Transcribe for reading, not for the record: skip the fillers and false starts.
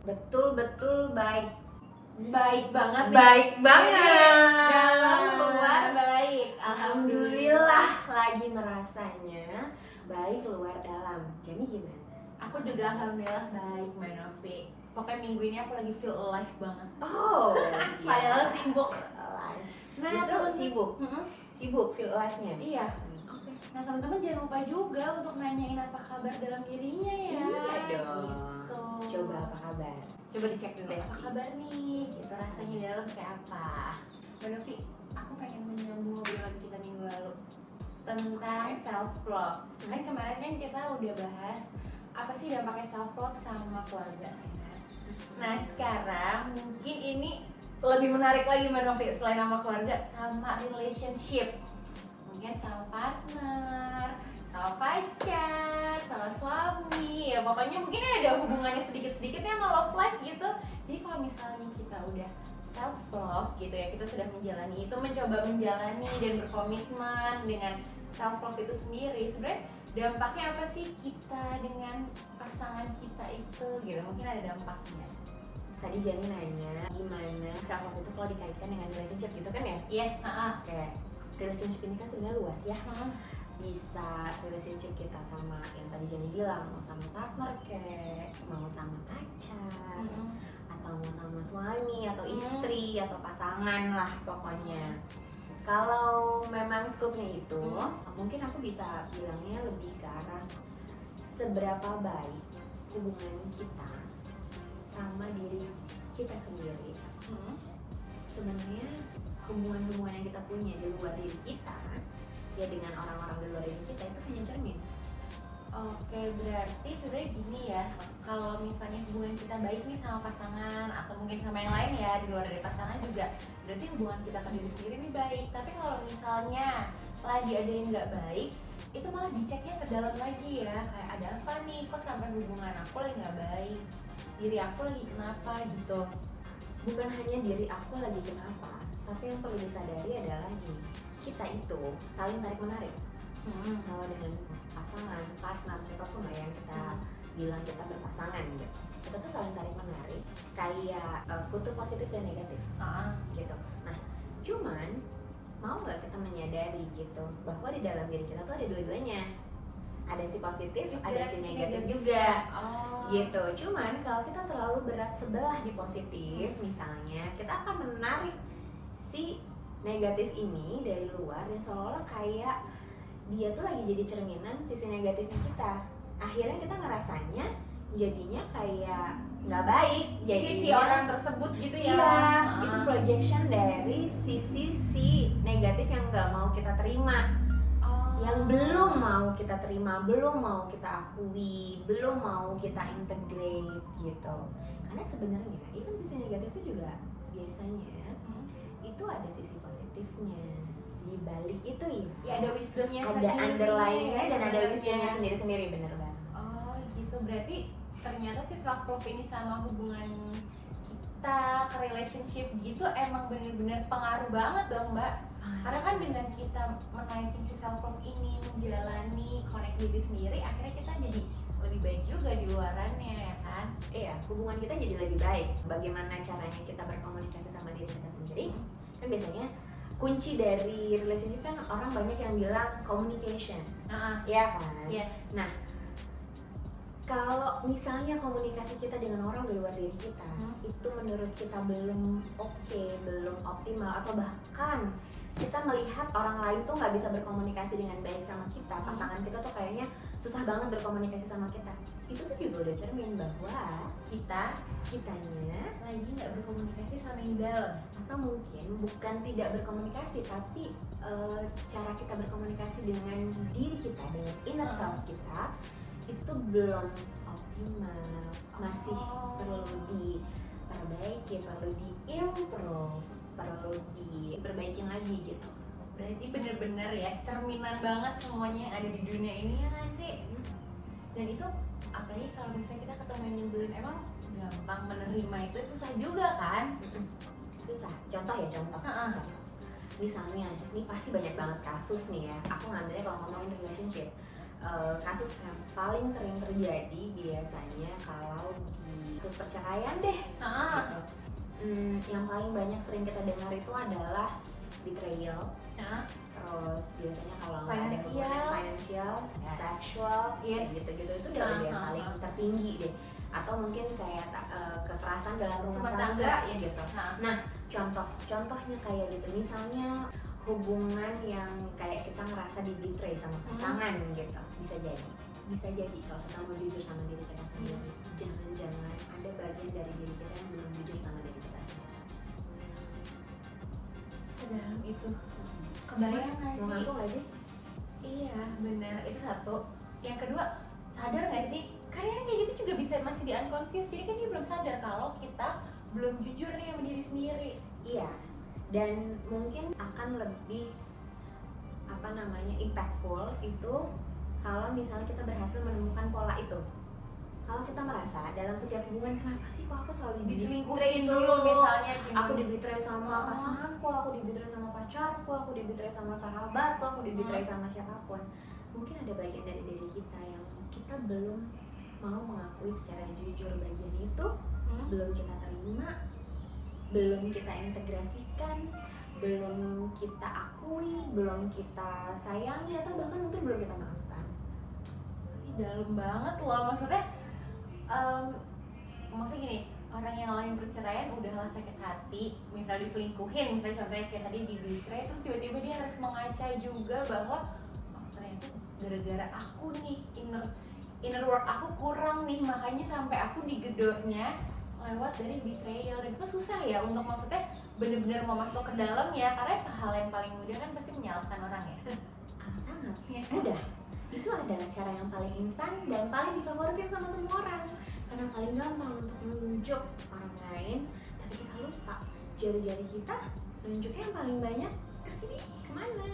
Betul-betul baik. Baik banget nih. Baik banget. Dalam luar baik. Alhamdulillah lagi merasanya baik luar dalam. Jadi gimana? Aku juga alhamdulillah baik, Mbak Novi. Pokoknya minggu ini aku lagi feel alive banget. Oh, Padahal sibuk. Alive. Nah, Justru temen- sibuk. Mm-mm. Sibuk feel alive-nya. Iya. Oke. Nah, teman-teman jangan lupa juga untuk nanyain apa kabar dalam dirinya ya. Iya dong. Gitu. Coba apa kabar? Coba dicek dulu Besti. apa kabar nih, gitu rasanya di dalam kayak apa. Mbak Novi, aku pengen menyambung obrolan kita minggu lalu tentang self love. Kan kemarin kan kita udah bahas apa sih dampaknya self love sama keluarga. Nah sekarang mungkin ini lebih menarik lagi Mbak Novi, selain sama keluarga, sama relationship. Mungkin sama partner, sama pacar, sama suami, ya pokoknya mungkin ada hubungannya sedikit-sedikitnya sama love life gitu. Jadi kalau misalnya kita udah self love gitu ya, kita sudah menjalani itu, mencoba menjalani dan berkomitmen dengan self love itu sendiri, sebenarnya dampaknya apa sih kita dengan pasangan kita itu gitu, mungkin ada dampaknya. Tadi Jani nanya gimana self love itu kalau dikaitkan dengan relationship gitu kan ya? Yes, Kayak relationship ini kan sebenarnya luas ya. Bisa relationship kita sama yang tadi Jani bilang, mau sama partner kayak mau sama pacar atau mau sama suami atau istri atau pasangan lah pokoknya. Kalau memang skopnya itu mungkin aku bisa bilangnya lebih ke arah seberapa baik hubungan kita sama diri kita sendiri. Sebenarnya hubungan-hubungan yang kita punya di luar diri kita ya dengan orang-orang di luar diri kita itu hanya cermin. Oke, berarti sebenarnya gini ya, kalau misalnya hubungan kita baik nih sama pasangan atau mungkin sama yang lain ya di luar dari pasangan juga, berarti hubungan kita ke diri sendiri nih baik. Tapi kalau misalnya lagi ada yang nggak baik, itu malah diceknya ke dalam lagi ya, kayak ada apa nih, kok sampai hubungan aku lagi nggak baik, diri aku lagi kenapa gitu. Bukan hanya diri aku lagi kenapa, tapi yang perlu disadari adalah gini, kita itu saling tarik-menarik. Kalau dengan pasangan, partner, siapapun lah yang kita bilang kita berpasangan gitu, kita tuh saling tarik-menarik kayak kutub positif dan negatif gitu. Nah, cuman mau nggak kita menyadari gitu bahwa di dalam diri kita tuh ada dua-duanya, ada si positif, ada si negatif juga. Gitu. Cuman kalau kita terlalu berat sebelah di positif, misalnya kita akan menarik si negatif ini dari luar dan seolah-olah kayak dia tuh lagi jadi cerminan sisi negatifnya kita. Akhirnya kita ngerasanya jadinya kayak nggak baik. Jadinya Sisi orang tersebut gitu ya. Iya, itu projection dari sisi si negatif yang nggak mau kita terima. Yang belum mau kita terima, belum mau kita akui, belum mau kita integrate gitu. Karena sebenarnya even sisi negatif itu juga biasanya itu ada sisi positifnya di balik itu ya ada wisdomnya ada sendiri, underlyingnya dan ada sebenarnya. wisdomnya sendiri-sendiri, bener banget. Oh gitu, berarti ternyata si self love ini sama hubungan kita ke relationship gitu emang bener-bener pengaruh banget dong Mbak. Karena kan dengan kita menaikin si self love ini, menjalani connect diri sendiri, akhirnya kita jadi lebih baik juga di luarannya ya kan. Iya, hubungan kita jadi lebih baik. Bagaimana caranya kita berkomunikasi sama diri kita sendiri? Kan biasanya kunci dari relationship kan orang banyak yang bilang communication, ya kan? Yes. Nah, kalau misalnya komunikasi kita dengan orang di luar diri kita itu menurut kita belum oke, belum optimal, atau bahkan kita melihat orang lain tuh nggak bisa berkomunikasi dengan baik sama kita, pasangan kita tuh kayaknya susah banget berkomunikasi sama kita, itu tuh juga udah cermin bahwa kitanya lagi nggak berkomunikasi sama yang dalam, atau mungkin bukan tidak berkomunikasi tapi cara kita berkomunikasi dengan diri kita, dengan inner self kita itu belum optimal, masih perlu diperbaiki, perlu diimprove, perlu diperbaikin lagi gitu. Berarti bener-bener ya cerminan banget semuanya yang ada di dunia ini ya nggak sih? Dan itu apalagi kalau misalnya kita ketemu yang nyebelin, emang gampang menerima itu, susah juga kan? Susah. Contoh. Misalnya, ini pasti banyak banget kasus nih ya. Aku ngambilnya kalau ngomongin relationship. kasus yang paling sering terjadi biasanya kalau di kasus perceraian deh. Gitu. Yang paling banyak sering kita dengar itu adalah betrayal. Terus biasanya kalau nggak ada hubungan financial, sexual, kayak gitu-gitu itu udah yang paling tertinggi deh. Atau mungkin kayak kekerasan dalam rumah tangga ya gitu. Nah, contohnya kayak gitu, misalnya hubungan yang kayak kita ngerasa di betray sama pasangan gitu, bisa jadi kalau kita mau jujur sama diri kita sendiri, jangan-jangan ada bagian dari diri kita yang belum jujur sama diri kita sendiri. Sedalam itu. Kebayang nggak Mau sih? ngaku nggak sih? Iya benar, itu satu. Yang kedua, sadar nggak sih? Karena kayak gitu juga bisa masih di unconscious, jadi kan dia belum sadar kalau kita belum jujur nih sama diri sendiri. Iya, dan mungkin akan lebih impactful itu kalau misalnya kita berhasil menemukan pola itu. Kalau kita merasa dalam setiap hubungan, kenapa sih kok aku selalu Diselingkuhin dulu misalnya, aku dibetray sama pasanganku, aku dibetray sama pacarku, aku dibetray sama sahabatku, aku dibetray sama siapapun. Mungkin ada bagian dari diri kita yang kita belum mau mengakui secara jujur bagian itu, belum kita terima, belum kita integrasikan, belum kita akui, belum kita sayangi, atau bahkan mungkin belum kita maafkan. Ini dalam banget loh, maksudnya gini, orang yang lain perceraian udahlah sakit hati, misal diselingkuhin, misalnya contohnya kayak tadi di betray, terus tiba-tiba dia harus mengaca juga bahwa ternyata gara-gara aku nih, inner work aku kurang nih, makanya sampai aku digedornya lewat dari betrayal. Dan itu susah ya untuk maksudnya bener-bener mau masuk ke dalamnya, karena hal yang paling mudah kan pasti menyalahkan orang ya. Sangat mudah. Itu adalah cara yang paling instan dan paling difavoritin sama semua orang, karena paling gampang untuk menunjuk orang lain, tapi kita lupa jari-jari kita nunjuknya yang paling banyak ke sini, kemana.